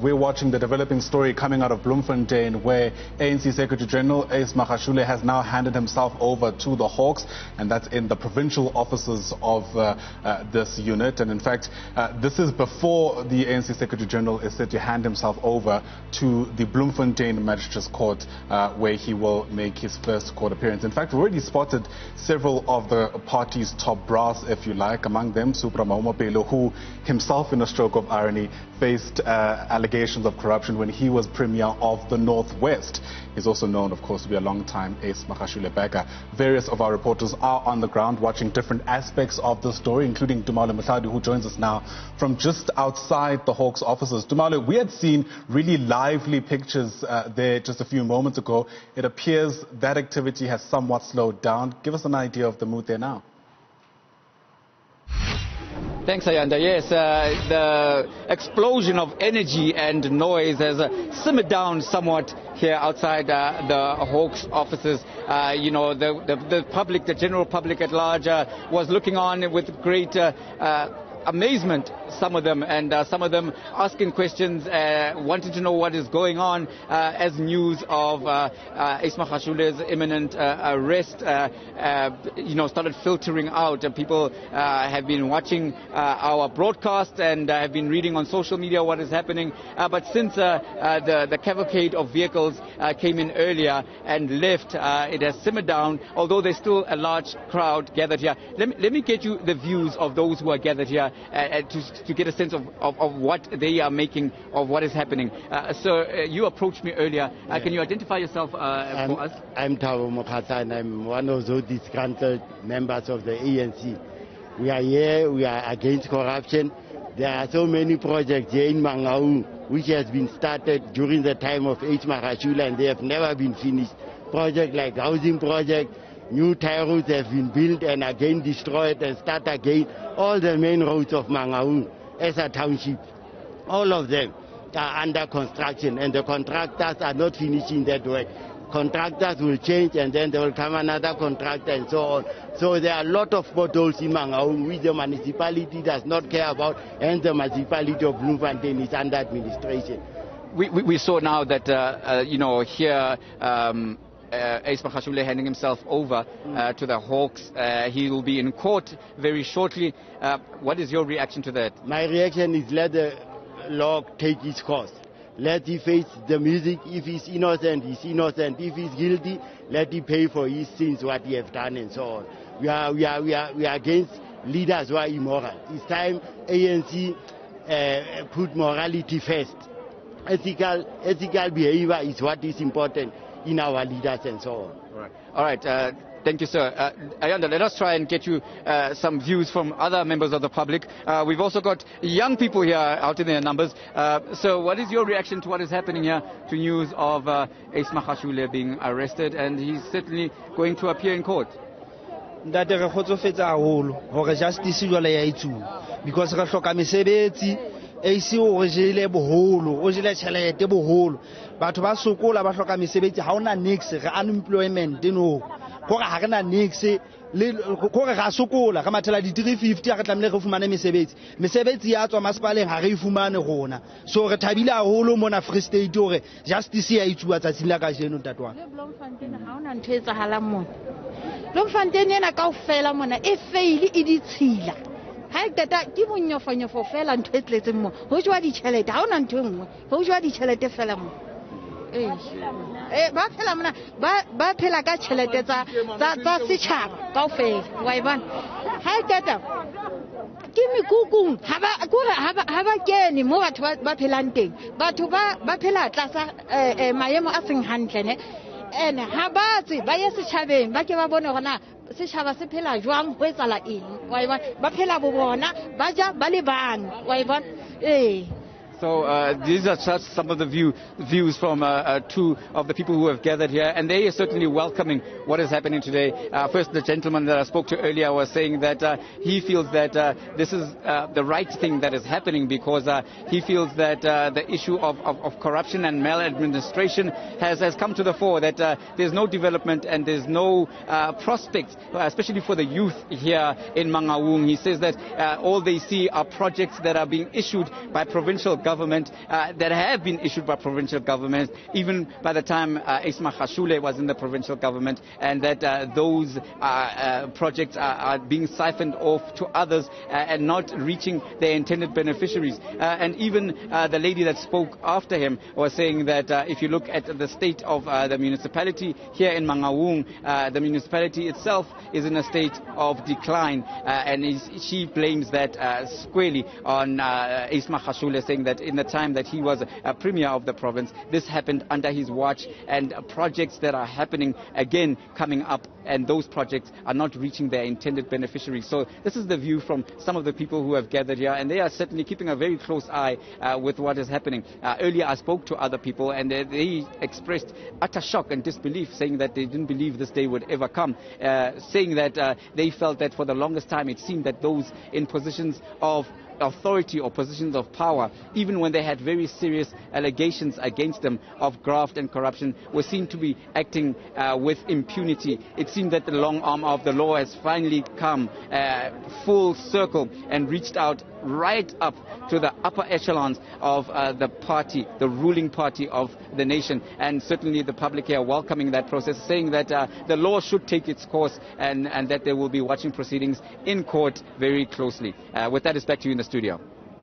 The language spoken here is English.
We're watching the developing story coming out of Bloemfontein, where ANC Secretary General Ace Mohlaoli has now handed himself over to the Hawks, and that's in the provincial offices of this unit. And in fact, this is before the ANC Secretary General is set to hand himself over to the Bloemfontein Magistrate's Court, where he will make his first court appearance. In fact, we already spotted several of the party's top brass, if you like, among them Tumaole Mohlaoli, who himself, in a stroke of irony, faced allegations of corruption when he was Premier of the Northwest. He's also known, of course, to be a long-time Ace Mohlaoli backer. Various of our reporters are on the ground watching different aspects of the story, including Tumaole Mohlaoli, who joins us now from just outside the Hawks offices. Tumaole, we had seen really lively pictures there just a few moments ago. It appears that activity has somewhat slowed down. Give us an idea of the mood there now. Thanks, Ayanda. Yes, the explosion of energy and noise has simmered down somewhat here outside the Hawks offices. You know, the public, the general public at large, was looking on with great amazement, some of them, and some of them asking questions, wanting to know what is going on as news of Ace Mohlaoli's imminent arrest started filtering out. People have been watching our broadcast and have been reading on social media what is happening, but since the cavalcade of vehicles came in earlier and left, it has simmered down, although there's still a large crowd gathered here. Let me get you the views of those who are gathered here to get a sense of what they are making of what is happening. So you approached me earlier. Can you identify yourself for us? I'm Tumaole Mohlaoli. I'm one of those disgruntled members of the ANC. We are here, we are against corruption. There are so many projects here in Mangaung which has been started during the time of Ace Mohlaoli, and they have never been finished. Projects like housing project, new tie roads have been built and again destroyed and start again. All the main roads of Mangaung as a township, all of them are under construction, and the contractors are not finishing that work. Contractors will change and then there will come another contractor and so on. So there are a lot of potholes in Mangaung which the municipality does not care about, and the municipality of Bloemfontein is under administration. We saw now that, here Ace Mohlaoli handing himself over to the Hawks. He will be in court very shortly. What is your reaction to that? My reaction is let the law take its course. Let him face the music. If he's innocent, he's innocent. If he's guilty, let him pay for his sins, what he has done and so on. We are against leaders who are immoral. It's time ANC put morality first. Ethical behavior is what is important in our leaders and so on. All right. Thank you, sir. Ayanda, let us try and get you some views from other members of the public. We've also got young people here out in their numbers. So what is your reaction to what is happening here, to news of Ace Mohlaoli being arrested, and he's certainly going to appear in court? That re kgotsofetsa haholo hore justice jwale ya itsuwa, because re hloka mesebetsi Ace o re jele boholo, o jele tšhelete boholo. Batho ba sokola ba hloka mesebetsi, ha ona nix, re unemployment no. Gore ha rena nix, le gore ga sokola ga mathela di 350 ga tlamile re fumane mesebetsi ya tswa masepaleng ha re ifumane rona. So re thabile haholo mona Free State hore justice ya itsuwa tsatsing la ka jeno ntatwana. Le Bloemfontein ha ona ntho e tsahalang mona. Bloemfontein ena kaofela mona e faile e ditshila. Ha tata ke bonyofonyofo fela ntho e tletseng mo. Ho jwa ditšhelete ha ona ntho e nngwe. Ho jwa ditšhelete fela mo. Ba phela mona ba phela ka tšhelete tsa setšhaba kaofela wa e bona. Ha tata ke mekukung ha ba kene mo batho ba phelang teng. Batho ba phela tlasa maemo a seng hantle ne. Ene ha batse ba ye setšhabeng ba ke ba bone hore na setšhaba se phela jwang ho etsala eng wa e bona. Ba phela bo bona ba ja ba le bana wa e bona. So these are just some of the views from two of the people who have gathered here, and they are certainly welcoming what is happening today. First, the gentleman that I spoke to earlier was saying that he feels that this is the right thing that is happening, because he feels that the issue of corruption and maladministration has come to the fore, that there's no development and there's no prospect, especially for the youth here in Mangaung. He says that all they see are projects that are being issued by provincial government government that have been issued by provincial governments, even by the time Ace Magashule was in the provincial government, and that those projects are being siphoned off to others and not reaching their intended beneficiaries. And even the lady that spoke after him was saying that if you look at the state of the municipality here in Mangaung, the municipality itself is in a state of decline, and she blames that squarely on Ace Magashule, saying that in the time that he was a premier of the province, this happened under his watch, and projects that are happening again coming up, and those projects are not reaching their intended beneficiaries. So this is the view from some of the people who have gathered here, and they are certainly keeping a very close eye with what is happening. Earlier I spoke to other people, and they expressed utter shock and disbelief, saying that they didn't believe this day would ever come, saying that they felt that for the longest time it seemed that those in positions of authority or positions of power, even when they had very serious allegations against them of graft and corruption, were seen to be acting with impunity. It seemed that the long arm of the law has finally come full circle and reached out right up to the upper echelons of the party, the ruling party of the nation. And certainly the public here welcoming that process, saying that the law should take its course, and that they will be watching proceedings in court very closely. With that, it's back to you in the studio.